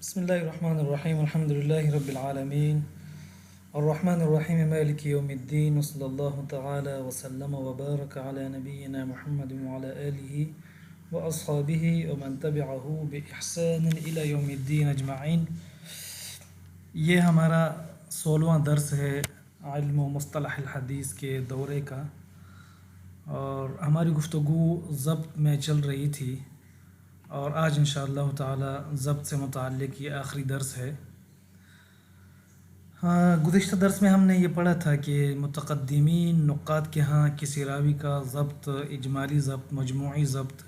بسم الله الرحمن الرحيم الحمد لله رب العالمين الرحمن الرحيم مالك يوم الدين وصلى الله تعالى وسلم وبارك على نبينا محمد وعلى آله وأصحابه ومن تبعه بإحسان إلى يوم الدين أجمعين۔ یہ ہمارا 16واں درس ہے علم و مصطلح الحدیث کے دورے کا، اور ہماری گفتگو ضبط میں چل رہی تھی، اور آج انشاءاللہ تعالی ضبط سے متعلق یہ آخری درس ہے۔ گزشتہ درس میں ہم نے یہ پڑھا تھا کہ متقدمین نقاد کے ہاں کسی راوی کا ضبط، اجمالی ضبط، مجموعی ضبط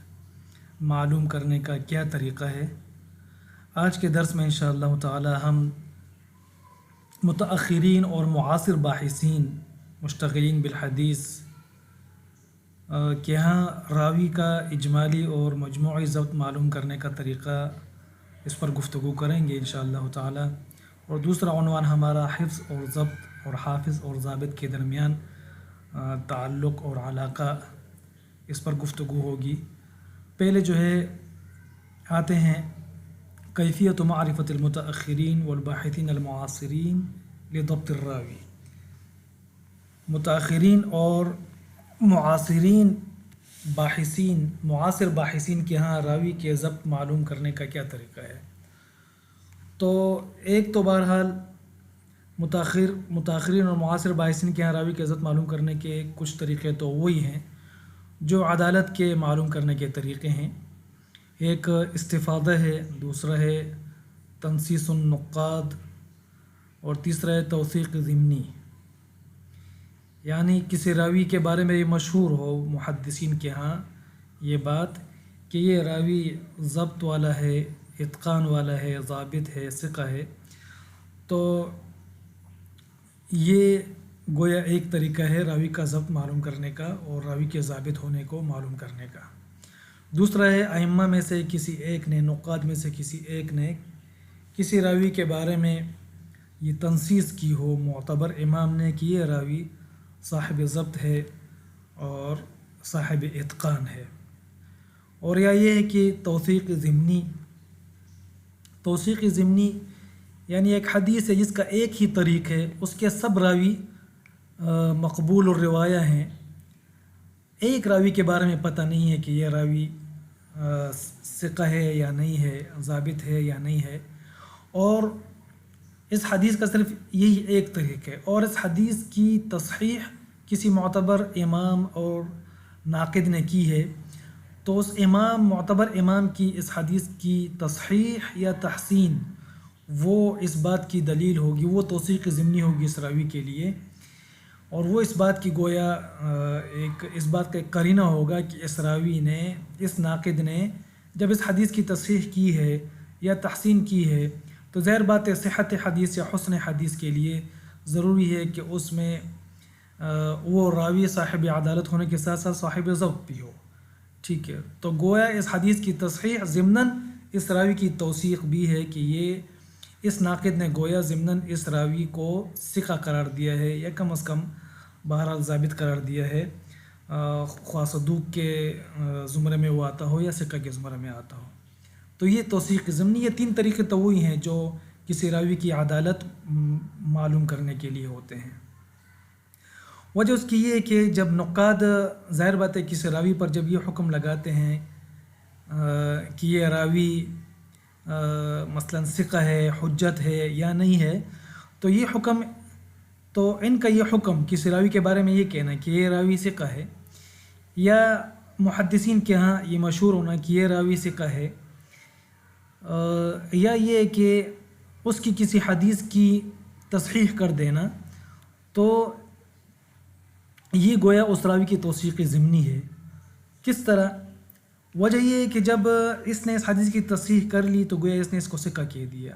معلوم کرنے کا کیا طریقہ ہے۔ آج کے درس میں انشاءاللہ تعالی ہم متأخرین اور معاصر باحثین مشتغلین بالحدیث کہ ہاں راوی کا اجمالی اور مجموعی ضبط معلوم کرنے کا طریقہ، اس پر گفتگو کریں گے انشاءاللہ تعالی۔ اور دوسرا عنوان ہمارا حفظ اور ضبط اور حافظ اور ضابط کے درمیان تعلق اور علاقہ، اس پر گفتگو ہوگی۔ پہلے جو ہے آتے ہیں کیفیت معرفت المتأخرین والباحثین المعاصرین لضبط الراوی۔ متأخرین اور معاصرین باحثین، معاصر باحثین کے ہاں راوی کے ضبط معلوم کرنے کا کیا طریقہ ہے۔ تو ایک تو بہرحال متأخرین اور معاصر باحثین کے ہاں راوی کے ضبط معلوم کرنے کے کچھ طریقے تو وہی ہیں جو عدالت کے معلوم کرنے کے طریقے ہیں۔ ایک استفادہ ہے، دوسرا ہے تنصیص النقاد، اور تیسرا ہے توثیق ضمنی۔ یعنی کسی راوی کے بارے میں یہ مشہور ہو محدثین کے ہاں یہ بات کہ یہ راوی ضبط والا ہے، اتقان والا ہے، ضابط ہے، ثقہ ہے، تو یہ گویا ایک طریقہ ہے راوی کا ضبط معلوم کرنے کا اور راوی کے ضابط ہونے کو معلوم کرنے کا۔ دوسرا ہے ائمہ میں سے کسی ایک نے، نقاد میں سے کسی ایک نے کسی راوی کے بارے میں یہ تنصیص کی ہو معتبر امام نے کہ یہ راوی صاحب ضبط ہے اور صاحب اتقان ہے۔ اور یا یہ ہے کہ توثیق ضمنی۔ توثیق ضمنی یعنی ایک حدیث ہے جس کا ایک ہی طریق ہے، اس کے سب راوی مقبول الروایہ ہیں، ایک راوی کے بارے میں پتہ نہیں ہے کہ یہ راوی ثقہ ہے یا نہیں ہے، ضابط ہے یا نہیں ہے، اور اس حدیث کا صرف یہی ایک طریق ہے، اور اس حدیث کی تصحیح کسی معتبر امام اور ناقد نے کی ہے، تو اس معتبر امام کی اس حدیث کی تصحیح یا تحسین وہ اس بات کی دلیل ہوگی، وہ توثیق ضمنی ہوگی اس راوی کے لیے، اور وہ اس بات کی گویا اس بات کا ایک قرینہ ہوگا کہ اس راوی نے، اس ناقد نے جب اس حدیث کی تصحیح کی ہے یا تحسین کی ہے تو ظاہر بات ہے صحت حدیث یا حسن حدیث کے لیے ضروری ہے کہ اس میں وہ راوی صاحب عدالت ہونے کے ساتھ ساتھ صاحب ضبط بھی ہو، ٹھیک ہے۔ تو گویا اس حدیث کی تصحیح ضمناً اس راوی کی توثیق بھی ہے کہ یہ اس ناقد نے گویا ضمناً اس راوی کو ثقہ قرار دیا ہے یا کم از کم بہرحال ضابط قرار دیا ہے، خواہ صدوق کے زمرے میں وہ آتا ہو یا ثقہ کے زمرے میں آتا ہو۔ تو یہ توثیق ضمنی، یہ تین طریقے تو وہی ہیں جو کسی راوی کی عدالت معلوم کرنے کے لیے ہوتے ہیں۔ وجہ اس کی یہ ہے کہ جب نقاد ظاہر بات ہے کسی راوی پر جب یہ حکم لگاتے ہیں کہ یہ راوی مثلاً ثقہ ہے، حجت ہے یا نہیں ہے، تو یہ حکم، تو ان کا یہ حکم کسی راوی کے بارے میں یہ کہنا کہ یہ راوی ثقہ ہے، یا محدثین کے ہاں یہ مشہور ہونا کہ یہ راوی ثقہ ہے، یا یہ کہ اس کی کسی حدیث کی تصحیح کر دینا، تو یہ گویا اس راوی کی توثیق ضمنی ہے۔ کس طرح؟ وجہ یہ ہے کہ جب اس نے اس حدیث کی تصحیح کر لی تو گویا اس نے اس کو ثقہ کہہ دیا،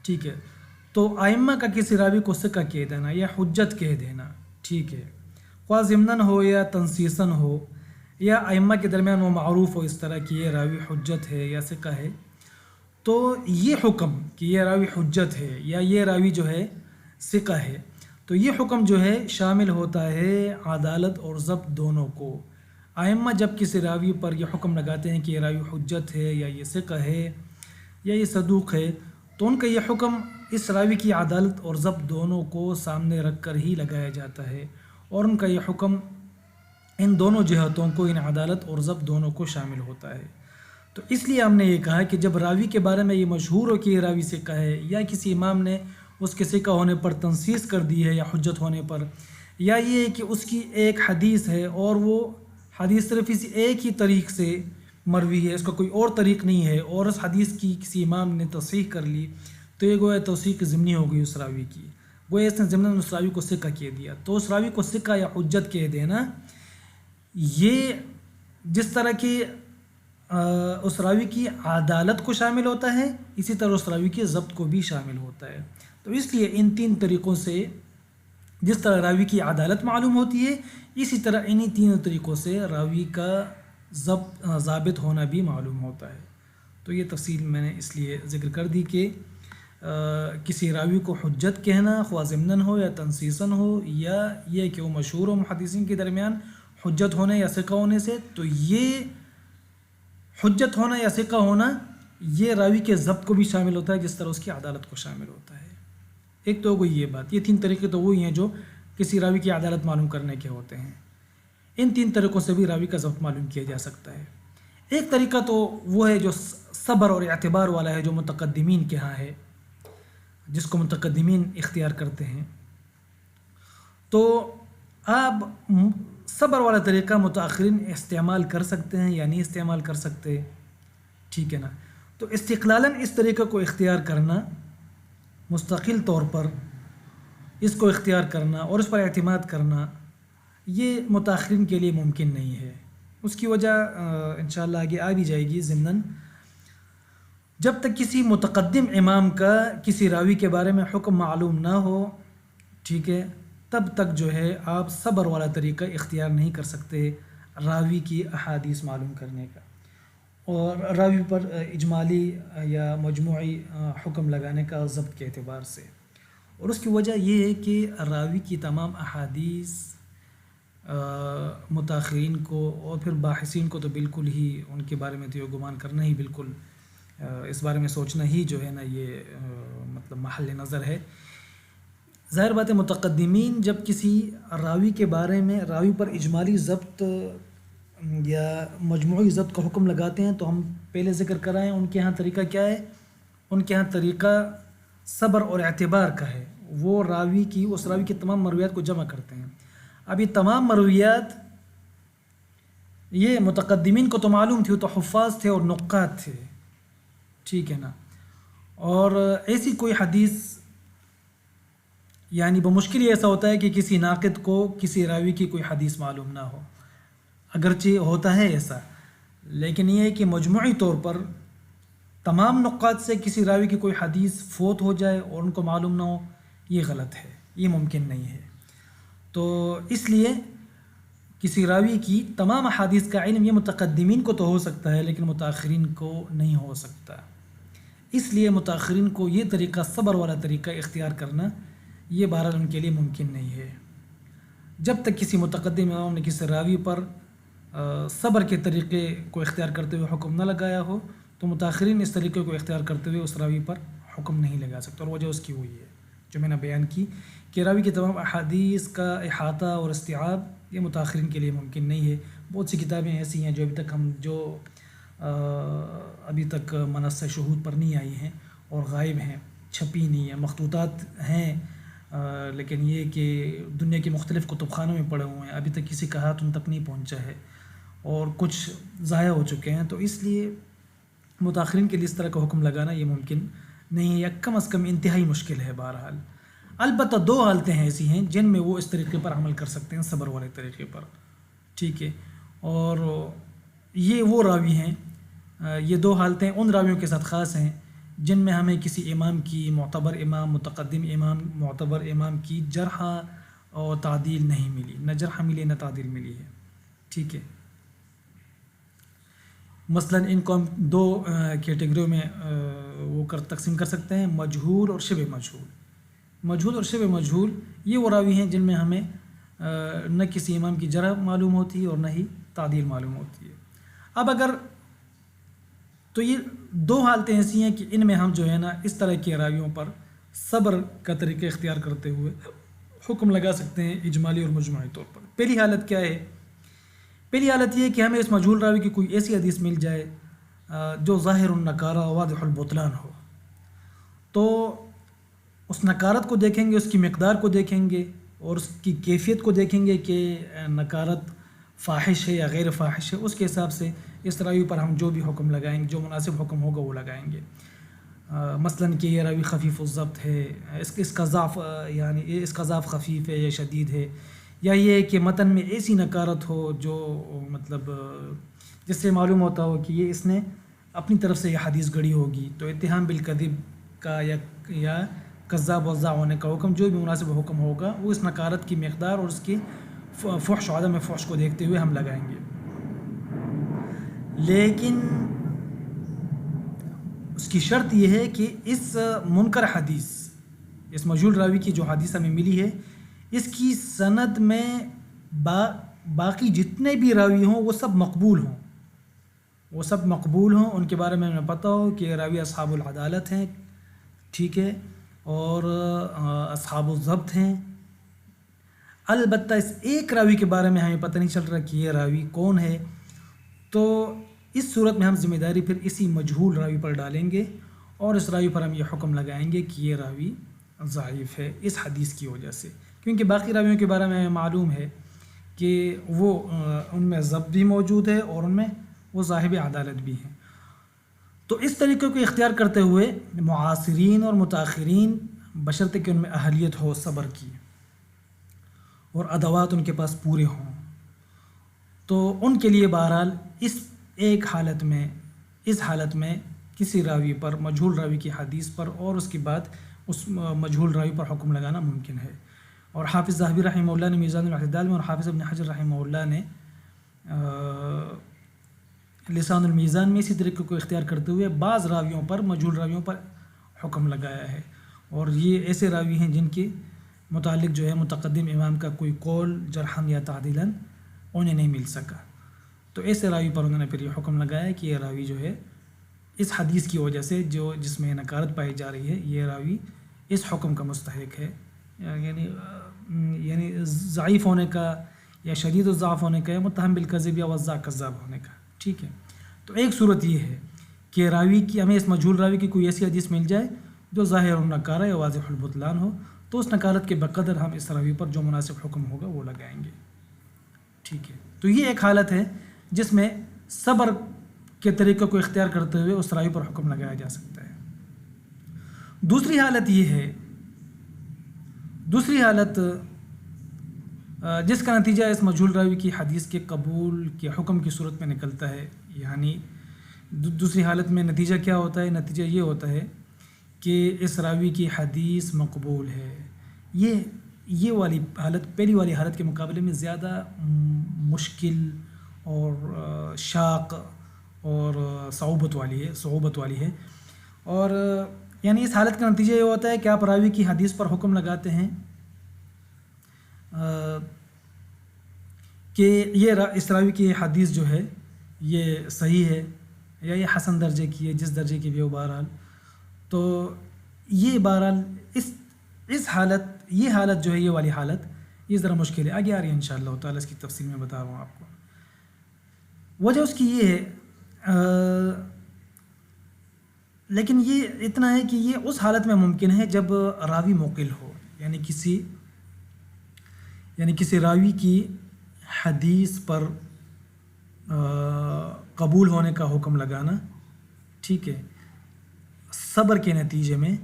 ٹھیک ہے۔ تو ائمہ کا کسی راوی کو ثقہ کہہ دینا یا حجت کہہ دینا، ٹھیک ہے، خواہ ضمناً ہو یا تنصیصاً ہو، یا ائمہ کے درمیان وہ معروف ہو اس طرح کہ یہ راوی حجت ہے یا ثقہ ہے، تو یہ حکم کہ یہ راوی حجت ہے یا یہ راوی جو ہے ثقہ ہے، تو یہ حکم جو ہے شامل ہوتا ہے عدالت اور ضبط دونوں کو۔ ائمہ جب کسی راوی پر یہ حکم لگاتے ہیں کہ یہ راوی حجت ہے یا یہ ثقہ ہے یا یہ صدوق ہے، تو ان کا یہ حکم اس راوی کی عدالت اور ضبط دونوں کو سامنے رکھ کر ہی لگایا جاتا ہے، اور ان کا یہ حکم ان دونوں جہتوں کو، ان عدالت اور ضبط دونوں کو شامل ہوتا ہے۔ تو اس لیے ہم نے یہ کہا کہ جب راوی کے بارے میں یہ مشہور ہو کہ یہ راوی ثقہ ہے، یا کسی امام نے اس کے ثقہ ہونے پر تنصیص کر دی ہے یا حجت ہونے پر، یا یہ کہ اس کی ایک حدیث ہے اور وہ حدیث صرف اسی ایک ہی طریق سے مروی ہے، اس کا کوئی اور طریق نہیں ہے، اور اس حدیث کی کسی امام نے تصحیح کر لی، تو یہ گویا توثیق ضمنی ہو گئی اس راوی کی، گویا اس نے ضمناً اس راوی کو ثقہ کہہ دیا۔ تو اس راوی کو ثقہ یا حجت کہہ دینا، یہ جس طرح کی اس راوی کی عدالت کو شامل ہوتا ہے، اسی طرح اس راوی کے ضبط کو بھی شامل ہوتا ہے۔ تو اس لیے ان تین طریقوں سے جس طرح راوی کی عدالت معلوم ہوتی ہے، اسی طرح انہی تینوں طریقوں سے راوی کا ضابط ہونا بھی معلوم ہوتا ہے۔ تو یہ تفصیل میں نے اس لیے ذکر کر دی کہ کسی راوی کو حجت کہنا، خواہ ضمناً ہو یا تنصیصاً ہو، یا یہ کہ وہ مشہور ہو محدثین کے درمیان حجت ہونے یا ثقہ ہونے سے، تو یہ حجت ہونا یا ثقہ ہونا یہ راوی کے ضبط کو بھی شامل ہوتا ہے جس طرح اس کی عدالت کو شامل ہوتا ہے۔ ایک تو وہی یہ بات، یہ تین طریقے تو وہی ہیں جو کسی راوی کی عدالت معلوم کرنے کے ہوتے ہیں۔ ان تین طریقوں سے بھی راوی کا ضبط معلوم کیا جا سکتا ہے۔ ایک طریقہ تو وہ ہے جو صبر اور اعتبار والا ہے، جو متقدمین کے ہاں ہے، جس کو متقدمین اختیار کرتے ہیں۔ تو آپ صبر والا طریقہ متاخرین استعمال کر سکتے ہیں یا نہیں استعمال کر سکتے، ٹھیک ہے نا۔ تو استقلالاً اس طریقے کو اختیار کرنا، مستقل طور پر اس کو اختیار کرنا اور اس پر اعتماد کرنا، یہ متاخرین کے لیے ممکن نہیں ہے۔ اس کی وجہ انشاءاللہ آگے آ بھی جائے گی ضمناً۔ جب تک کسی متقدم امام کا کسی راوی کے بارے میں حکم معلوم نہ ہو، ٹھیک ہے، تب تک جو ہے آپ صبر والا طریقہ اختیار نہیں کر سکتے راوی کی احادیث معلوم کرنے کا، اور راوی پر اجمالی یا مجموعی حکم لگانے کا ضبط کے اعتبار سے۔ اور اس کی وجہ یہ ہے کہ راوی کی تمام احادیث متاخرین کو اور پھر باحثین کو تو بالکل ہی ان کے بارے میں تو یہ گمان کرنا ہی بالکل اس بارے میں سوچنا ہی جو ہے نا یہ مطلب محل نظر ہے۔ ظاہر بات ہے متقدمین جب کسی راوی کے بارے میں راوی پر اجمالی ضبط یا مجموعی ضبط کا حکم لگاتے ہیں تو ہم پہلے ذکر کرائیں ان کے ہاں طریقہ کیا ہے، ان کے ہاں طریقہ صبر اور اعتبار کا ہے۔ وہ اس راوی کی تمام مرویات کو جمع کرتے ہیں۔ اب یہ تمام مرویات یہ متقدمین کو تو معلوم تھی، وہ تو حفاظ تھے اور نقاد تھے، ٹھیک ہے نا۔ اور ایسی کوئی حدیث یعنی بمشکل ہی ایسا ہوتا ہے کہ کسی ناقد کو کسی راوی کی کوئی حدیث معلوم نہ ہو، اگرچہ ہوتا ہے ایسا، لیکن یہ ہے کہ مجموعی طور پر تمام نقاد سے کسی راوی کی کوئی حدیث فوت ہو جائے اور ان کو معلوم نہ ہو، یہ غلط ہے، یہ ممکن نہیں ہے۔ تو اس لیے کسی راوی کی تمام احادیث کا علم یہ متقدمین کو تو ہو سکتا ہے لیکن متاخرین کو نہیں ہو سکتا۔ اس لیے متاخرین کو یہ طریقہ صبر والا طریقہ اختیار کرنا یہ بہرحال ان کے لیے ممکن نہیں ہے۔ جب تک کسی متقدم امام نے کسی راوی پر صبر کے طریقے کو اختیار کرتے ہوئے حکم نہ لگایا ہو تو متاخرین اس طریقے کو اختیار کرتے ہوئے اس راوی پر حکم نہیں لگا سکتے، اور وجہ اس کی ہوئی ہے جو میں نے بیان کی کہ راوی کی تمام احادیث کا احاطہ اور استیعاب یہ متاخرین کے لیے ممکن نہیں ہے۔ بہت سی کتابیں ایسی ہیں جو ابھی تک منصہ شہود پر نہیں آئی ہیں اور غائب ہیں، چھپی نہیں ہیں، مخطوطات ہیں، لیکن یہ کہ دنیا کے مختلف کتب خانوں میں پڑے ہوئے ہیں، ابھی تک کسی کا ہاتھ ان تک نہیں پہنچا ہے، اور کچھ ضائع ہو چکے ہیں۔ تو اس لیے متاخرین کے لیے اس طرح کا حکم لگانا یہ ممکن نہیں ہے، یا کم از کم انتہائی مشکل ہے بہرحال۔ البتہ دو حالتیں ایسی ہیں جن میں وہ اس طریقے پر عمل کر سکتے ہیں، صبر والے طریقے پر، ٹھیک ہے۔ اور یہ وہ راوی ہیں، یہ دو حالتیں ان راویوں کے ساتھ خاص ہیں جن میں ہمیں کسی امام کی، معتبر امام، متقدم امام، معتبر امام کی جرح اور تعدیل نہیں ملی، نہ جرح ملی نہ تعدیل ملی ہے، ٹھیک ہے۔ مثلا ان کو ہم دو کیٹیگریوں میں تقسیم کر سکتے ہیں، مجہول اور شبہ مجہول۔ مجہول اور شبہ مجہول یہ وہ راوی ہیں جن میں ہمیں نہ کسی امام کی جرح معلوم ہوتی ہے اور نہ ہی تعدیل معلوم ہوتی ہے۔ اب اگر تو یہ دو حالتیں ایسی ہیں کہ ان میں ہم جو ہے نا اس طرح کے راویوں پر صبر کا طریقہ اختیار کرتے ہوئے حکم لگا سکتے ہیں اجمالی اور مجموعی طور پر۔ پہلی حالت کیا ہے؟ پہلی حالت یہ ہے کہ ہمیں اس مجہول راوی کی کوئی ایسی حدیث مل جائے جو ظاہر النکارہ واضح البطلان ہو، تو اس نکارت کو دیکھیں گے، اس کی مقدار کو دیکھیں گے اور اس کی کیفیت کو دیکھیں گے کہ نکارت فاحش ہے یا غیر فاحش ہے، اس کے حساب سے اس راوی پر ہم جو بھی حکم لگائیں گے، جو مناسب حکم ہوگا وہ لگائیں گے۔ مثلاً کہ یہ راوی خفیف الضبط ہے، اس کا ضعف یعنی اس کا ضعف خفیف ہے یا شدید ہے، یا یہ کہ متن میں ایسی نکارت ہو جو مطلب جس سے معلوم ہوتا ہو کہ یہ اس نے اپنی طرف سے یہ حدیث گڑھی ہوگی، تو اتہام بالکذب کا یا کذاب وضاع ہونے کا حکم، جو بھی مناسب حکم ہوگا وہ اس نکارت کی مقدار اور اس کی فحش و عدم فحش کو دیکھتے ہوئے ہم لگائیں گے۔ لیکن اس کی شرط یہ ہے کہ اس منکر حدیث، اس مجہول راوی کی جو حدیث ہمیں ملی ہے، اس کی سند میں باقی جتنے بھی راوی ہوں وہ سب مقبول ہوں، وہ سب مقبول ہوں، ان کے بارے میں ہمیں پتہ ہو کہ راوی اصحاب العدالت ہیں، ٹھیک ہے، اور اصحاب الضبط ہیں۔ البتہ اس ایک راوی کے بارے میں ہمیں پتہ نہیں چل رہا کہ یہ راوی کون ہے، تو اس صورت میں ہم ذمہ داری پھر اسی مجہول راوی پر ڈالیں گے اور اس راوی پر ہم یہ حکم لگائیں گے کہ یہ راوی ضعیف ہے اس حدیث کی وجہ سے، کیونکہ باقی راویوں کے بارے میں ہمیں معلوم ہے کہ وہ ان میں ضبط بھی موجود ہے اور ان میں وہ صاحب عدالت بھی ہیں۔ تو اس طریقے کو اختیار کرتے ہوئے معاصرین اور متاخرین، بشرطے کہ ان میں اہلیت ہو صبر کی اور ادوات ان کے پاس پورے ہوں، تو ان کے لیے بہرحال اس ایک حالت میں، اس حالت میں کسی راوی پر، مجہول راوی کی حدیث پر اور اس کے بعد اس مجہول راوی پر حکم لگانا ممکن ہے۔ اور حافظ ذہبی رحمہ اللہ نے میزان الاعتدال میں اور حافظ ابن حجر رحمہ اللہ نے لسان المیزان میں اسی طریقے کو اختیار کرتے ہوئے بعض راویوں پر، مجہول راویوں پر حکم لگایا ہے، اور یہ ایسے راوی ہیں جن کے متعلق جو ہے متقدم امام کا کوئی قول جرحاً یا تعدیلاً انہیں نہیں مل سکا، تو ایسے راوی پر انہوں نے پھر یہ حکم لگایا کہ یہ راوی جو ہے اس حدیث کی وجہ سے جس میں نکارت پائی جا رہی ہے، یہ راوی اس حکم کا مستحق ہے، یعنی ضعیف ہونے کا یا شدید الضعف ہونے کا یا متہم بالکذب یا وضاع کذاب ہونے کا، ٹھیک ہے۔ تو ایک صورت یہ ہے کہ راوی کی، ہمیں اس مجہول راوی کی کوئی ایسی حدیث مل جائے جو ظاہر النکارہ یا واضح البطلان ہو، تو اس نکارت کے بقدر ہم اس راوی پر جو مناسب حکم ہوگا وہ لگائیں گے، ٹھیک ہے۔ تو یہ ایک حالت ہے جس میں صبر کے طریقے کو اختیار کرتے ہوئے اس راوی پر حکم لگایا جا سکتا ہے۔ دوسری حالت یہ ہے، دوسری حالت جس کا نتیجہ اس مجہول راوی کی حدیث کے قبول کے حکم کی صورت میں نکلتا ہے، یعنی دوسری حالت میں نتیجہ کیا ہوتا ہے؟ نتیجہ یہ ہوتا ہے کہ اس راوی کی حدیث مقبول ہے۔ یہ والی حالت پہلی والی حالت کے مقابلے میں زیادہ مشکل اور شاق اور صعوبت والی ہے، اور یعنی اس حالت کا نتیجہ یہ ہوتا ہے کہ آپ راوی کی حدیث پر حکم لگاتے ہیں کہ اس راوی کی حدیث جو ہے یہ صحیح ہے یا یہ حسن درجے کی ہے، جس درجے کی بھی ہو بہرحال، تو یہ بہرحال اس حالت، یہ حالت جو ہے، یہ والی حالت یہ ذرا مشکل ہے، آگے آ رہی ہے انشاءاللہ تعالیٰ، اس کی تفصیل میں بتا رہا ہوں آپ کو۔ وجہ اس کی یہ ہے، لیکن یہ اتنا ہے کہ یہ اس حالت میں ممکن ہے جب راوی مقل ہو، یعنی کسی راوی کی حدیث پر قبول ہونے کا حکم لگانا، ٹھیک ہے، صبر کے نتیجے میں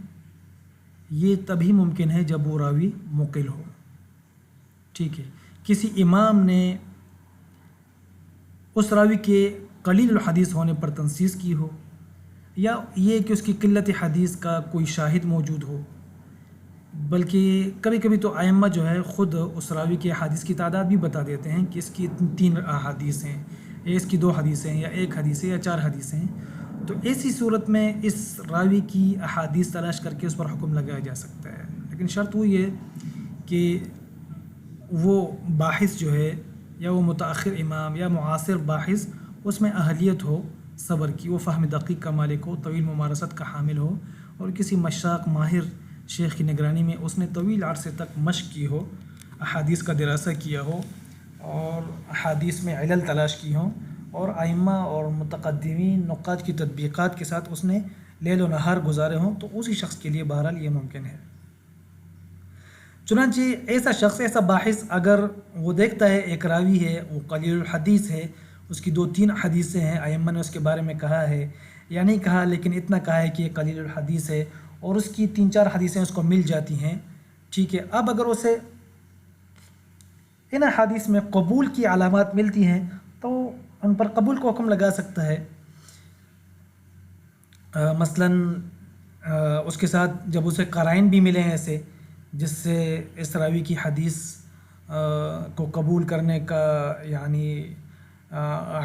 یہ تبھی ممکن ہے جب وہ راوی مقل ہو، ٹھیک ہے۔ کسی امام نے اس راوی کے قلیل الحدیث ہونے پر تنصیص کی ہو، یا یہ کہ اس کی قلت حدیث کا کوئی شاہد موجود ہو، بلکہ کبھی کبھی تو ائمہ جو ہے خود اس راوی کے احادیث کی تعداد بھی بتا دیتے ہیں کہ اس کی 3 احادیث ہیں، یا اس کی 2 حدیثیں ہیں، یا 1 حدیث ہے، یا 4 حدیثیں ہیں، تو ایسی صورت میں اس راوی کی احادیث تلاش کر کے اس پر حکم لگایا جا سکتا ہے، لیکن شرط وہ یہ کہ وہ باحث جو ہے، یا وہ متأخر امام یا معاصر باحث، اس میں اہلیت ہو صبر کی، وہ فہم دقیق کا مالک ہو، طویل ممارست کا حامل ہو، اور کسی مشاق ماہر شیخ کی نگرانی میں اس نے طویل عرصے تک مشق کی ہو، احادیث کا دراسہ کیا ہو اور احادیث میں علل تلاش کی ہوں، اور ائمہ اور متقدمین نقاد کی تطبیقات کے ساتھ اس نے لیل و نہار گزارے ہوں، تو اسی شخص کے لیے بہرحال یہ ممکن ہے۔ چنانچہ ایسا شخص، ایسا باحث، اگر وہ دیکھتا ہے ایک راوی ہے، وہ قلیل الحدیث ہے، اس کی 2-3 حدیثیں ہیں، ائمہ نے اس کے بارے میں کہا ہے یا نہیں کہا، لیکن اتنا کہا ہے کہ یہ قلیل الحدیث ہے، اور اس کی 3-4 حدیثیں اس کو مل جاتی ہیں، ٹھیک ہے۔ اب اگر اسے ان حدیث میں قبول کی علامات ملتی ہیں تو ان پر قبول کو حکم لگا سکتا ہے۔ مثلاً اس کے ساتھ جب اسے قرائن بھی ملے ہیں ایسے جس سے اس راوی کی حدیث کو قبول کرنے کا یعنی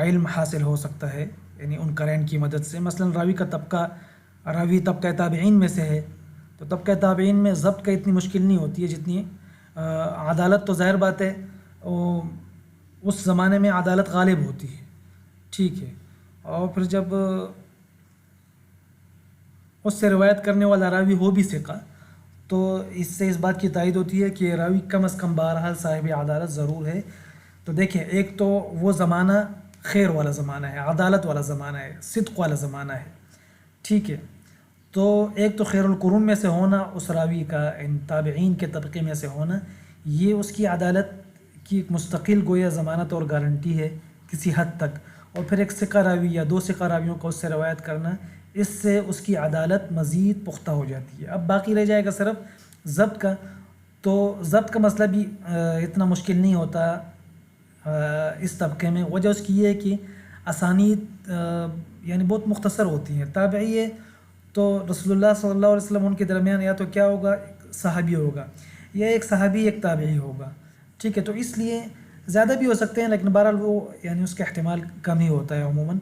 علم حاصل ہو سکتا ہے، یعنی ان قرائن کی مدد سے۔ مثلاً راوی طبقہ تابعین میں سے ہے، تو طبقہ تابعین میں ضبط کا اتنی مشکل نہیں ہوتی ہے جتنی عدالت، تو ظاہر بات ہے اس زمانے میں عدالت غالب ہوتی ہے، ٹھیک ہے۔ اور پھر جب اس سے روایت کرنے والا راوی ہو بھی ثقہ، تو اس سے اس بات کی تائید ہوتی ہے کہ راوی کم از کم بہرحال صاحب عدالت ضرور ہے۔ تو دیکھیں، ایک تو وہ زمانہ خیر والا زمانہ ہے، عدالت والا زمانہ ہے، صدق والا زمانہ ہے، ٹھیک ہے۔ تو ایک تو خیر القرون میں سے ہونا، اس راوی کا ان تابعین کے طبقے میں سے ہونا، یہ اس کی عدالت کی ایک مستقل گویا ضمانت اور گارنٹی ہے کسی حد تک۔ اور پھر ایک ثقہ راوی یا 2 ثقہ راویوں کو اس سے روایت کرنا، اس سے اس کی عدالت مزید پختہ ہو جاتی ہے۔ اب باقی رہ جائے گا صرف ضبط کا، تو ضبط کا مسئلہ بھی اتنا مشکل نہیں ہوتا اس طبقے میں۔ وجہ اس کی یہ ہے کہ اسانید یعنی بہت مختصر ہوتی ہیں۔ تابعی ہے تو رسول اللہ صلی اللہ علیہ وسلم ان کے درمیان یا تو کیا ہوگا، صحابی ہوگا، یا ایک صحابی ایک تابعی ہوگا، ٹھیک ہے۔ تو اس لیے زیادہ بھی ہو سکتے ہیں، لیکن بہرحال وہ یعنی اس کا احتمال کم ہی ہوتا ہے عموماً۔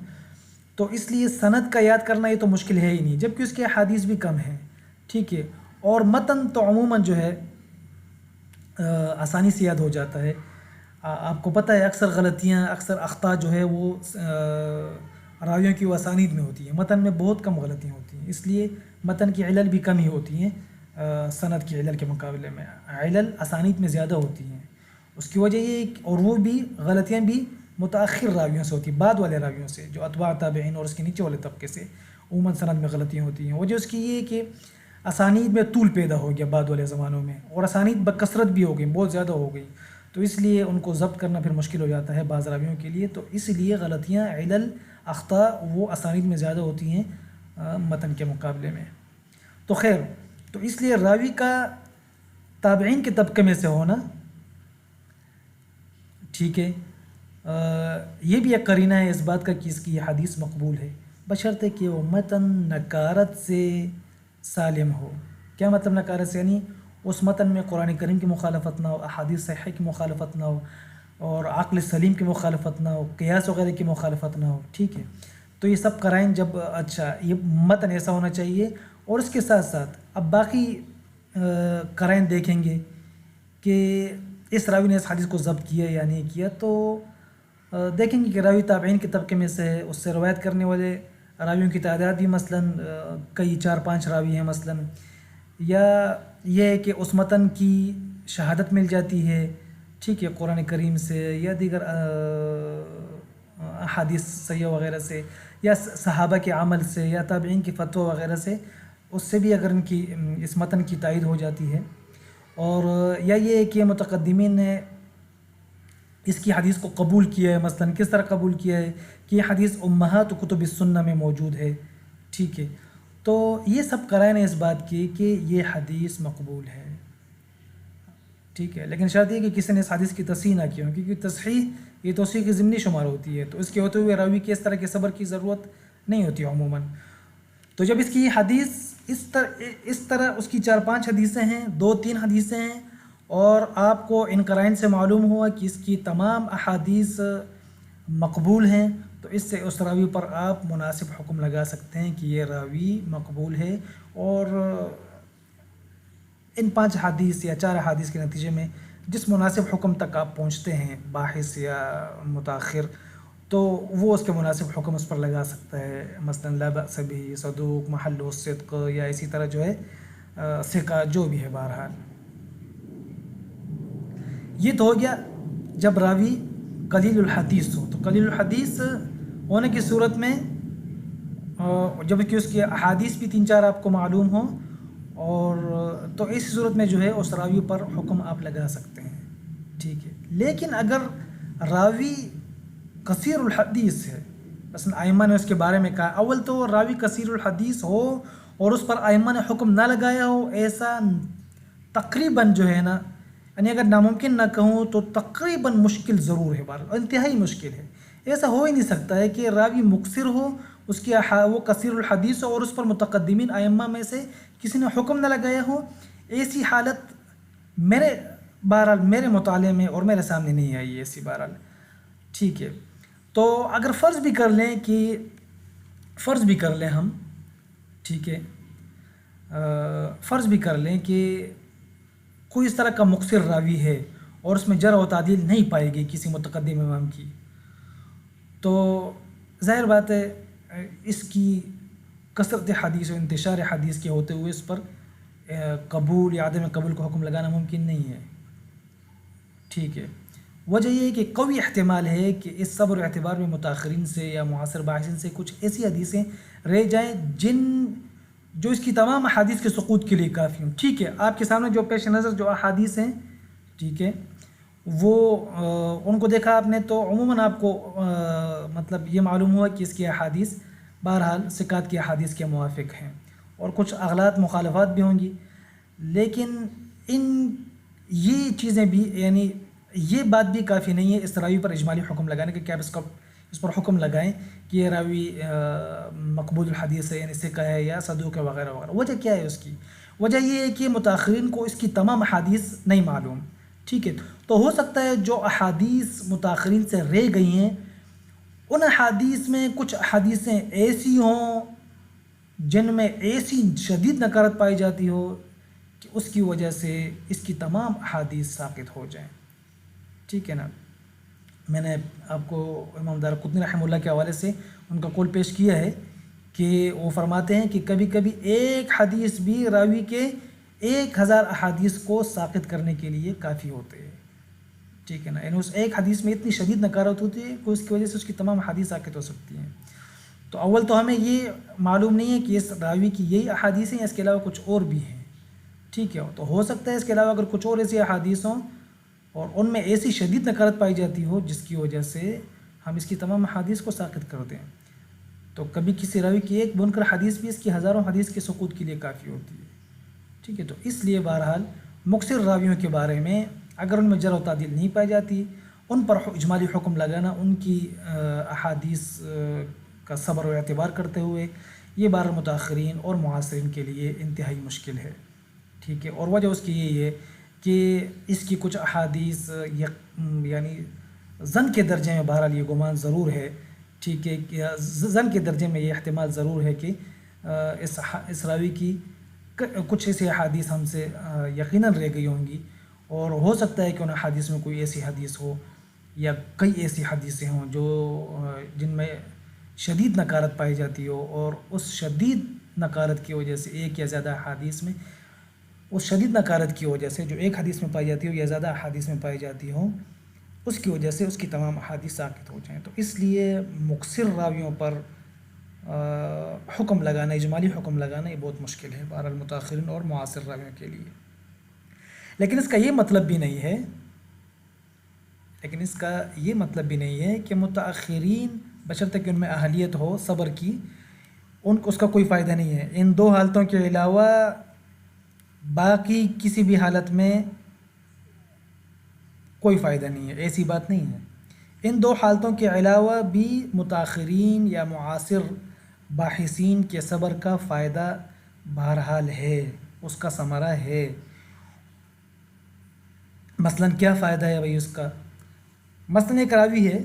تو اس لیے سند کا یاد کرنا یہ تو مشکل ہے ہی نہیں، جبکہ اس کے احادیث بھی کم ہیں، ٹھیک ہے۔ اور متن تو عموماً جو ہے آسانی سے یاد ہو جاتا ہے۔ آپ کو پتہ ہے اکثر غلطیاں، اکثر اخطاء جو ہے وہ راویوں کی اسانید میں ہوتی ہیں، متن میں بہت کم غلطیاں ہوتی ہیں، اس لیے متن کی علل بھی کم ہی ہوتی ہیں سند کی علل کے مقابلے میں۔ علل اسانید میں زیادہ ہوتی ہیں، اس کی وجہ یہ، اور وہ بھی غلطیاں بھی متأخر راویوں سے ہوتی ہیں، بعد والے راویوں سے، جو اتباع تابعین اور اس کے نیچے والے طبقے سے عموماً سند میں غلطیاں ہوتی ہیں۔ وجہ اس کی یہ ہے کہ اسانید میں طول پیدا ہو گیا بعد والے زمانوں میں، اور اسانید بکثرت بھی ہو گئی، بہت زیادہ ہو گئی، تو اس لیے ان کو ضبط کرنا پھر مشکل ہو جاتا ہے بعض راویوں کے لیے۔ تو اس لیے غلطیاں، علل، اخطاء وہ اسانید میں زیادہ ہوتی ہیں متن کے مقابلے میں۔ تو خیر، تو اس لیے راوی کا تابعین کے طبقے میں سے ہونا، ٹھیک ہے، یہ بھی ایک قرینہ ہے اس بات کا کہ اس کی یہ حدیث مقبول ہے، بشرطے کہ وہ متن نکارت سے سالم ہو۔ کیا مطلب نکارت سے؟ یعنی اس متن میں قرآن کریم کی مخالفت نہ ہو، احادیث صحیحہ کی مخالفت نہ ہو، اور عقل سلیم کی مخالفت نہ ہو، قیاس وغیرہ کی مخالفت نہ ہو، ٹھیک ہے۔ تو یہ سب قرائن جب، اچھا، یہ متن ایسا ہونا چاہیے، اور اس کے ساتھ ساتھ اب باقی قرائن دیکھیں گے کہ اس راوی نے اس حدیث کو ضبط کیا یا نہیں کیا، تو دیکھیں گے کہ راوی تابعین کے طبقے میں سے ہے، اس سے روایت کرنے والے راویوں کی تعداد بھی مثلاً کئی 4-5 راوی ہیں مثلاً، یا یہ ہے کہ اس متن کی شہادت مل جاتی ہے، ٹھیک ہے، قرآن کریم سے یا دیگر احادیث صحیحہ وغیرہ سے، یا صحابہ کے عمل سے، یا تابعین کی فتویٰ وغیرہ سے، اس سے بھی اگر ان کی اس متن کی تائید ہو جاتی ہے۔ اور یا یہ ہے کہ متقدمین نے اس کی حدیث کو قبول کیا ہے، مثلاً کس طرح قبول کیا ہے کہ یہ حدیث امہات کتب السنہ میں موجود ہے، ٹھیک ہے۔ تو یہ سب قرائن ہیں اس بات کی کہ یہ حدیث مقبول ہے، ٹھیک ہے۔ لیکن شرط یہ کہ کسی نے اس حدیث کی تصحیح نہ کی ہو، کیونکہ تصحیح یہ توثیق کی ضمنی شمار ہوتی ہے، تو اس کے ہوتے ہوئے راوی کی اس طرح کے صبر کی ضرورت نہیں ہوتی عموماً۔ تو جب اس کی حدیث اس طرح اس کی 4-5 حدیثیں ہیں، 2-3 حدیثیں ہیں، اور آپ کو ان قرائن سے معلوم ہوا کہ اس کی تمام احادیث مقبول ہیں، تو اس سے اس راوی پر آپ مناسب حکم لگا سکتے ہیں کہ یہ راوی مقبول ہے۔ اور ان 5 حدیث یا 4 حدیث کے نتیجے میں جس مناسب حکم تک آپ پہنچتے ہیں باحث یا متاخر، تو وہ اس کے مناسب حکم اس پر لگا سکتا ہے، مثلاً لا بأس به، صدوق، محل الصدق، یا اسی طرح جو ہے ثقہ، جو بھی ہے بہرحال۔ یہ تو ہو گیا جب راوی قلیل الحدیث ہو۔ تو قلیل الحدیث ہونے کی صورت میں جب کہ اس کی احادیث بھی 3-4 آپ کو معلوم ہوں، اور تو اس صورت میں جو ہے اس راوی پر حکم آپ لگا سکتے ہیں، ٹھیک ہے۔ لیکن اگر راوی کثیر الحدیث ہے، مثلا ائمہ نے اس کے بارے میں کہا، اول تو راوی کثیر الحدیث ہو اور اس پر ائمہ نے حکم نہ لگایا ہو، ایسا تقریباً جو ہے نا، یعنی اگر ناممکن نہ کہوں تو تقریباً مشکل ضرور ہے، انتہائی مشکل ہے۔ ایسا ہو ہی نہیں سکتا ہے کہ راوی مکثر ہو، اس کی وہ کثیر الحدیث ہو اور اس پر متقدمین ائمہ میں سے کسی نے حکم نہ لگایا ہو۔ ایسی حالت بہرحال میرے مطالعے میں اور میرے سامنے نہیں آئی ایسی، بہرحال ٹھیک ہے۔ تو اگر فرض بھی کر لیں ہم، ٹھیک ہے، فرض بھی کر لیں کہ کوئی اس طرح کا مکثر راوی ہے اور اس میں جرح و تعدیل نہیں پائے گی کسی متقدم امام کی، تو ظاہر بات ہے اس کی کثرت حدیث و انتشار حدیث کے ہوتے ہوئے اس پر قبول یا عدم قبول کو حکم لگانا ممکن نہیں ہے، ٹھیک ہے۔ وجہ یہ ہے کہ قوی احتمال ہے کہ اس صبر و اعتبار میں متاخرین سے یا معاصر باحثین سے کچھ ایسی حدیثیں رہ جائیں جو اس کی تمام احادیث کے سقوط کے لیے کافی ہوں، ٹھیک ہے۔ آپ کے سامنے جو پیش نظر جو احادیث ہیں، ٹھیک ہے، وہ ان کو دیکھا آپ نے تو عموماً آپ کو مطلب یہ معلوم ہوا کہ اس کی احادیث بہرحال ثقات کی احادیث کے موافق ہیں، اور کچھ اغلاط مخالفات بھی ہوں گی، لیکن یہ چیزیں بھی، یعنی یہ بات بھی کافی نہیں ہے اس راوی پر اجمالی حکم لگانے کے کہ آپ اس پر حکم لگائیں کہ یہ راوی مقبول الحدیث ہے، یعنی ثقہ ہے یا صدوق ہے وغیرہ وغیرہ۔ وجہ کیا ہے اس کی؟ وجہ یہ ہے کہ متاخرین کو اس کی تمام احادیث نہیں معلوم، ٹھیک ہے۔ تو ہو سکتا ہے جو احادیث متاخرین سے رہ گئی ہیں ان احادیث میں کچھ احادیثیں ایسی ہوں جن میں ایسی شدید نکارت پائی جاتی ہو کہ اس کی وجہ سے اس کی تمام احادیث ساقط ہو جائیں، ٹھیک ہے نا۔ میں نے آپ کو امام دارقطنی رحمہ اللہ کے حوالے سے ان کا قول پیش کیا ہے کہ وہ فرماتے ہیں کہ کبھی کبھی ایک حدیث بھی راوی کے 1000 احادیث کو ساقط کرنے کے لیے کافی ہوتے ہیں، ٹھیک ہے نا۔ یعنی اس ایک حدیث میں اتنی شدید نکارت ہوتی ہے کہ اس کی وجہ سے اس کی تمام احادیث ساقط ہو سکتی ہیں۔ تو اول تو ہمیں یہ معلوم نہیں ہے کہ اس راوی کی یہی احادیث ہیں یا اس کے علاوہ کچھ اور بھی ہیں، ٹھیک ہے۔ تو ہو سکتا ہے اس کے علاوہ اگر کچھ اور ایسی احادیث ہوں اور ان میں ایسی شدید نکارت پائی جاتی ہو جس کی وجہ سے ہم اس کی تمام احادیث کو ساقط کر دیں، تو کبھی کسی راوی کی ایک منکر حدیث بھی اس کی ہزاروں حدیث کے سقوط کے لیے کافی ہوتی ہے، ٹھیک ہے۔ تو اس لیے بہرحال مکثر راویوں کے بارے میں اگر ان میں جرح و تعدیل نہیں پائی جاتی، ان پر اجمالی حکم لگانا ان کی احادیث کا صبر و اعتبار کرتے ہوئے یہ بہرحال متاخرین اور معاصرین کے لیے انتہائی مشکل ہے، ٹھیک ہے۔ اور وجہ اس کی یہی ہے کہ اس کی کچھ احادیث یعنی ظن کے درجے میں بہرحال یہ گمان ضرور ہے، ٹھیک ہے، کہ ظن کے درجے میں یہ احتمال ضرور ہے کہ اس راوی کی کچھ ایسی احادیث ہم سے یقیناً رہ گئی ہوں گی، اور ہو سکتا ہے کہ ان احادیث میں کوئی ایسی حدیث ہو یا کئی ایسی حدیثیں ہوں جن میں شدید نکارت پائی جاتی ہو، اور اس شدید نکارت کی وجہ سے ایک یا زیادہ احادیث میں اس شدید نکارت کی وجہ سے جو ایک حدیث میں پائی جاتی ہو یا زیادہ احادیث میں پائی جاتی ہوں اس کی وجہ سے اس کی تمام احادیث ساقط ہو جائیں۔ تو اس لیے مکثر راویوں پر حکم لگانا، اجمالی حکم لگانا یہ بہت مشکل ہے بہرحال متاخرین اور معاصر راویوں کے لیے۔ لیکن اس کا یہ مطلب بھی نہیں ہے کہ متاخرین بشرطے کہ ان میں اہلیت ہو صبر کی اس کا کوئی فائدہ نہیں ہے۔ ان دو حالتوں کے علاوہ باقی کسی بھی حالت میں کوئی فائدہ نہیں ہے، ایسی بات نہیں ہے۔ ان دو حالتوں کے علاوہ بھی متاخرین یا معاصر باحثین کے صبر کا فائدہ بہرحال ہے، اس کا ثمرہ ہے۔ مثلاً کیا فائدہ ہے بھائی اس کا؟ مثلاً ایک راوی ہے،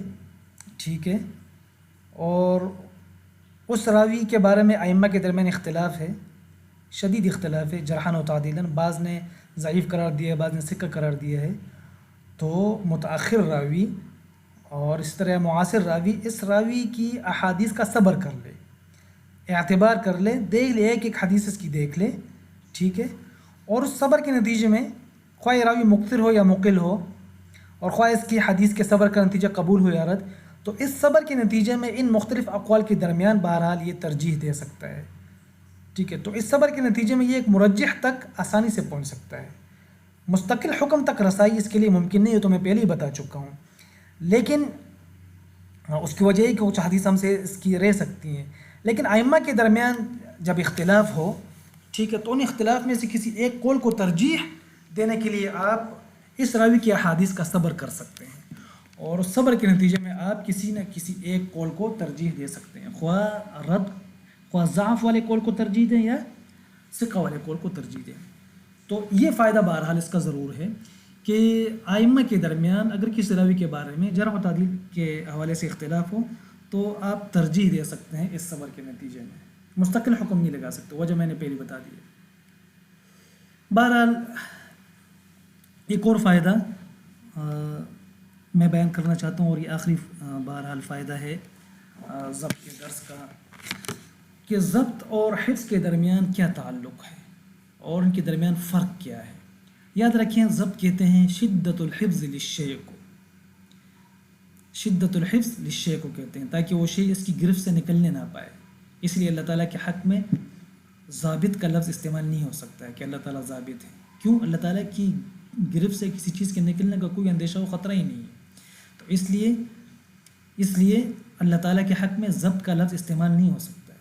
ٹھیک ہے، اور اس راوی کے بارے میں ائمہ کے درمیان اختلاف ہے، شدید اختلاف ہے، جرحاً و تعدیلاً، بعض نے ضعیف قرار دیا ہے، بعض نے ثقہ قرار دیا ہے۔ تو متأخر راوی اور اس طرح معاصر راوی اس راوی کی احادیث کا صبر کر لے، اعتبار کر لے، دیکھ لے ایک ایک حدیث اس کی دیکھ لے، ٹھیک ہے، اور اس صبر کے نتیجے میں خواہ یہ راوی مقصر ہو یا مقل ہو، اور خواہ اس کی حدیث کے صبر کا نتیجہ قبول ہو یا رد، تو اس صبر کے نتیجے میں ان مختلف اقوال کے درمیان بہرحال یہ ترجیح دے سکتا ہے، ٹھیک ہے۔ تو اس صبر کے نتیجے میں یہ ایک مرجح تک آسانی سے پہنچ سکتا ہے۔ مستقل حکم تک رسائی اس کے لیے ممکن نہیں ہے، تو میں پہلے ہی بتا چکا ہوں، لیکن اس کی وجہ یہ کہ کچھ حدیث ہم سے اس کی رہ سکتی ہیں، لیکن ائمہ کے درمیان جب اختلاف ہو، ٹھیک ہے، تو ان اختلاف میں سے کسی ایک قول کو ترجیح دینے کے لیے آپ اس راوی کی احادیث کا صبر کر سکتے ہیں، اور اس صبر کے نتیجے میں آپ کسی نہ کسی ایک قول کو ترجیح دے سکتے ہیں، خواہ ضعف والے قول کو ترجیح دیں یا ثقہ والے قول کو ترجیح دیں۔ تو یہ فائدہ بہرحال اس کا ضرور ہے کہ ائمہ کے درمیان اگر کسی راوی کے بارے میں جرح و تعدیل کے حوالے سے اختلاف ہو تو آپ ترجیح دے سکتے ہیں اس صبر کے نتیجے میں، مستقل حکم نہیں لگا سکتے، وجہ میں نے پہلے بتا دی ہے۔ بہرحال ایک اور فائدہ میں بیان کرنا چاہتا ہوں، اور یہ آخری بہرحال فائدہ ہے ضبط کے درس کا، کہ ضبط اور حفظ کے درمیان کیا تعلق ہے اور ان کے درمیان فرق کیا ہے۔ یاد رکھیں، ضبط کہتے ہیں شدت الحفظ للشیء کو، شدت الحفظ للشیء کو کہتے ہیں، تاکہ وہ شیء اس کی گرفت سے نکلنے نہ پائے۔ اس لیے اللہ تعالیٰ کے حق میں ضابط کا لفظ استعمال نہیں ہو سکتا ہے کہ اللہ تعالیٰ ضابط ہے، کیوں؟ اللہ تعالیٰ کی گرفت سے کسی چیز کے نکلنے کا کوئی اندیشہ و خطرہ ہی نہیں ہے، تو اس لیے اللہ تعالیٰ کے حق میں ضبط کا لفظ استعمال نہیں ہو سکتا ہے۔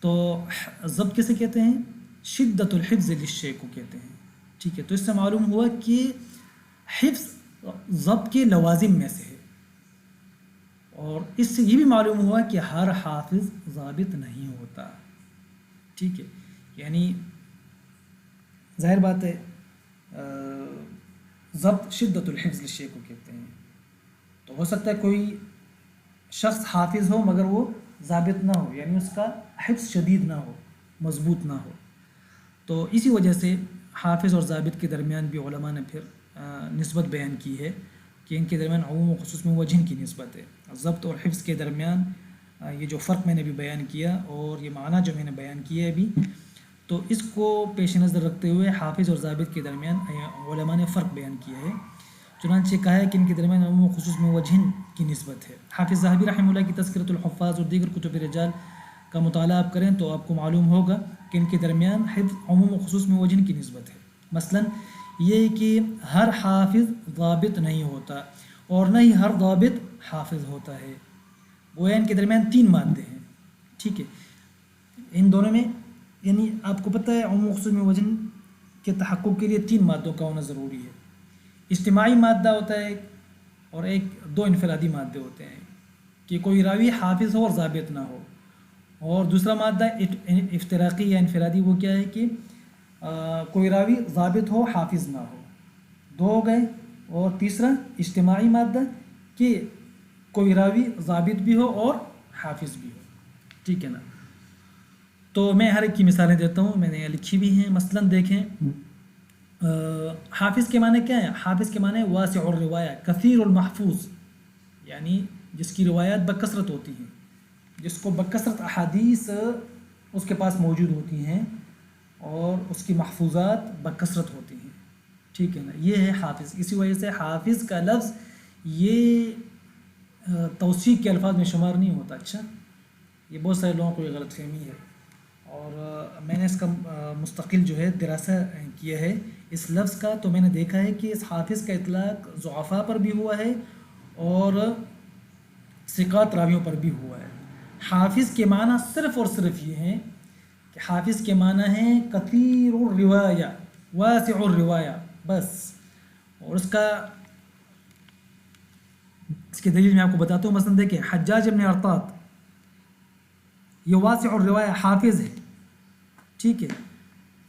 تو ضبط کیسے کہتے ہیں؟ شدت الحفظ للشیء کو کہتے ہیں، ٹھیک ہے۔ تو اس سے معلوم ہوا کہ حفظ ضبط کے لوازم میں سے ہے، اور اس سے یہ بھی معلوم ہوا کہ ہر حافظ ضابط نہیں ہوتا، ٹھیک ہے، یعنی ظاہر بات ہے ضبط شدت الحفظ للشیء کو کہتے ہیں۔ تو ہو سکتا ہے کوئی شخص حافظ ہو مگر وہ ضابط نہ ہو، یعنی اس کا حفظ شدید نہ ہو، مضبوط نہ ہو، تو اسی وجہ سے حافظ اور ضابط کے درمیان بھی علماء نے پھر نسبت بیان کی ہے کہ ان کے درمیان عموم و خصوص میں وجہ کی نسبت ہے۔ ضبط اور حفظ کے درمیان یہ جو فرق میں نے بھی بیان کیا اور یہ معنی جو میں نے بیان کیا ہے ابھی، تو اس کو پیش نظر رکھتے ہوئے حافظ اور ضابط کے درمیان علماء نے فرق بیان کیا ہے، چنانچہ کہا ہے کہ ان کے درمیان عموم و خصوص میں وجہ کی نسبت ہے۔ حافظ ذہبی رحمہ اللہ کی تذکرۃ الحفاظ اور دیگر کتب رجال کا مطالعہ آپ کریں تو آپ کو معلوم ہوگا کہ ان کے درمیان حفظ عموم و خصوص میں وجہ کی نسبت ہے۔ مثلا یہ کہ ہر حافظ ضابط نہیں ہوتا اور نہ ہی ہر ضابط حافظ ہوتا ہے، گویا ان کے درمیان تین مادے ہیں، ٹھیک ہے، ان دونوں میں یعنی آپ کو پتہ ہے عموم و خصوص میں وجہ کے تحقق کے لیے تین مادوں کا ہونا ضروری ہے، اجتماعی مادہ ہوتا ہے اور دو انفرادی مادے ہوتے ہیں، کہ کوئی راوی حافظ ہو اور ضابط نہ ہو، اور دوسرا مادہ افتراقی یا انفرادی، وہ کیا ہے کہ کوئی راوی ضابط ہو حافظ نہ ہو، دو ہو گئے، اور تیسرا اجتماعی مادہ کہ کوئی راوی ضابط بھی ہو اور حافظ بھی ہو، ٹھیک ہے نا۔ تو میں ہر ایک کی مثالیں دیتا ہوں، میں نے یہ لکھی بھی ہیں۔ مثلا دیکھیں، حافظ کے معنی کیا ہے؟ حافظ کے معنی واسع الروایہ، کثیر المحفوظ، یعنی جس کی روایات بکثرت ہوتی ہیں، جس کو بکثرت احادیث اس کے پاس موجود ہوتی ہیں اور اس کی محفوظات بکثرت ہوتی ہیں، ٹھیک ہے نا، یہ ہے حافظ۔ اسی وجہ سے حافظ کا لفظ یہ توثیق کے الفاظ میں شمار نہیں ہوتا۔ اچھا، یہ بہت سارے لوگوں کو یہ غلط فہمی ہے، اور میں نے اس کا مستقل جو ہے دراسہ کیا ہے اس لفظ کا، تو میں نے دیکھا ہے کہ اس حافظ کا اطلاق ضعفاء پر بھی ہوا ہے اور ثقات راویوں پر بھی ہوا ہے۔ حافظ کے معنی صرف اور صرف یہ ہیں کہ حافظ کے معنی ہے کثیر الروایہ، واسع الروایہ، بس۔ اور اس کی دلیل میں آپ کو بتاتا ہوں۔ مثلا دیکھیں، حجاج ابن ارطاط یہ واسع الروایہ حافظ ہے، ٹھیک ہے۔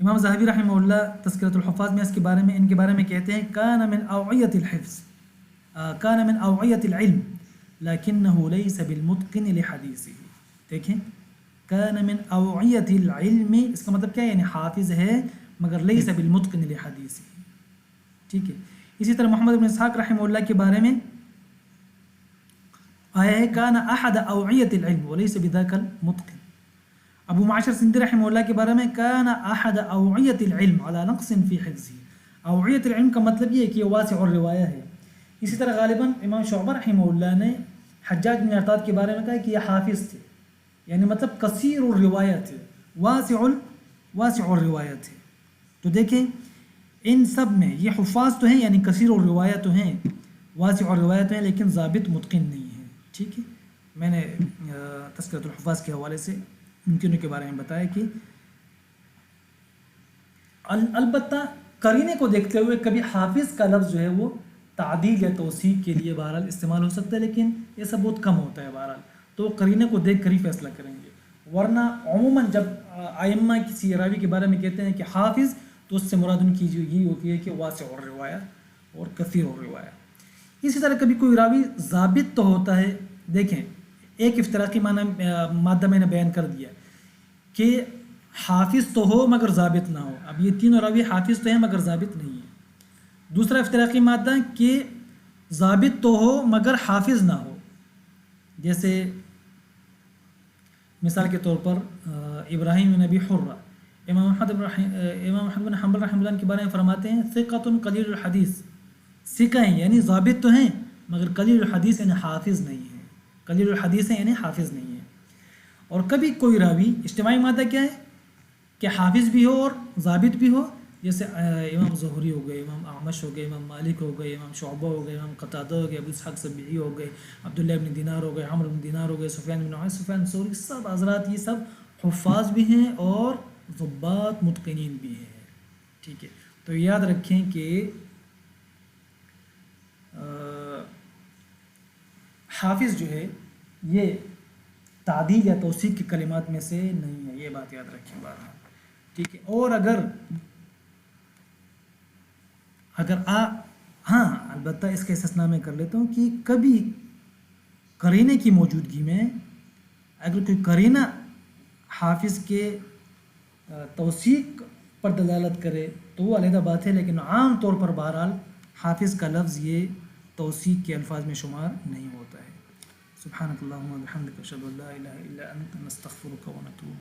امام ذہبی رحمہ اللہ تذکرۃ الحفاظ میں ان کے بارے میں کہتے ہیں کان من اوعیۃ الحفظ، کان من اوعیۃ العلم لکنہ لیس بالمتقن لحدیثہ۔ دیکھیں، کان من اوعیۃ العلم، اس کا مطلب کیا ہے؟ یعنی حافظ ہے مگر لیس بالمتقن لحدیثہ، ٹھیک ہے۔ اسی طرح محمد بن اسحاق رحمہ اللہ کے بارے میں آیا ہے کان احد اوعیت العلم ولیس بذاک المتقن. ابو معشر سندھی رحمہ اللہ کے بارے میں کان احد اوعیت العلم علی نقص فی حفظہ. اوعیت العلم کا مطلب یہ ہے کہ یہ واسع الروایہ ہے. اسی طرح غالباً امام شعبہ رحمہ اللہ نے حجاج بن ارطاد کے بارے میں کہا کہ یہ حافظ تھے، یعنی مطلب کثیر الروایہ تھے، واسع الروایہ تھے. تو دیکھیں ان سب میں یہ حفاظ تو ہیں، یعنی کثیر الروایہ تو ہیں، واسع الروایہ تو ہیں، لیکن ضابط متقن نہیں ہیں. ٹھیک ہے، میں نے تذکرۃ الحفاظ کے حوالے سے ان تینوں کے بارے میں بتایا کہ البتہ قرینے کو دیکھتے ہوئے کبھی حافظ کا لفظ جو ہے وہ تعدیل یا توثیق کے لیے بہرحال استعمال ہو سکتا ہے، لیکن یہ سب بہت کم ہوتا ہے بہرحال. تو قرینے کو دیکھ کر ہی فیصلہ کریں گے، ورنہ عموماً جب ائمہ کسی راوی کے بارے میں کہتے ہیں کہ حافظ تو اس سے مراد ان کی جو یہی ہوتی ہے کہ واسع الروایہ اور کثیر الروایہ. اسی طرح کبھی کوئی راوی ضابط تو ہوتا ہے. دیکھیں ایک افتراقی مادہ میں نے بیان کر دیا کہ حافظ تو ہو مگر ضابط نہ ہو. اب یہ تینوں راوی حافظ تو ہیں مگر ضابط نہیں ہیں. دوسرا افتراقی مادہ کہ ضابط تو ہو مگر حافظ نہ ہو. جیسے مثال کے طور پر ابراہیم بن ابی حرہ، امام احمد بن حنبل رحمہ اللہ کے بارے میں فرماتے ہیں ثقۃ قلیل الحدیث. ثقہ ہیں یعنی ضابط تو ہیں مگر قلیل الحدیث یعنی حافظ نہیں ہیں. قلیل الحدیث ہیں یعنی حافظ نہیں ہیں. اور کبھی کوئی راوی اجتماعی مادہ کیا ہے کہ حافظ بھی ہو اور ضابط بھی ہو. جیسے امام ظہری ہو گئے، امام اعمش ہو گئے، امام مالک ہو گئے، امام شعبہ ہو گئے، امام قتادہ ہو گئے، ابو اسحاق سبیعی ہو گئے، عبداللہ بن دینار ہو گئے، عمرو بن دینار ہو گئے، سفیان بن عیینہ، سفیان ثوری. سب حضرات یہ سب حفاظ بھی ہیں اور ضباط متقنین بھی ہیں. ٹھیک ہے، تو یاد رکھیں کہ حافظ جو ہے یہ تعدیل یا توثیق کے کلمات میں سے نہیں ہے، یہ بات یاد رکھیں بارہ. ٹھیک ہے، اور اگر ہاں البتہ اس کے استثناء میں کر لیتا ہوں کہ کبھی قرینے کی موجودگی میں اگر کوئی قرینہ حافظ کے توثیق پر دلالت کرے تو وہ علیحدہ بات ہے، لیکن عام طور پر بہرحال حافظ کا لفظ یہ توثیق کے الفاظ میں شمار نہیں ہوتا ہے. سبحانک اللہم و بحمدک اشہد ان لا الہ الا انت نستغفرک و نتوب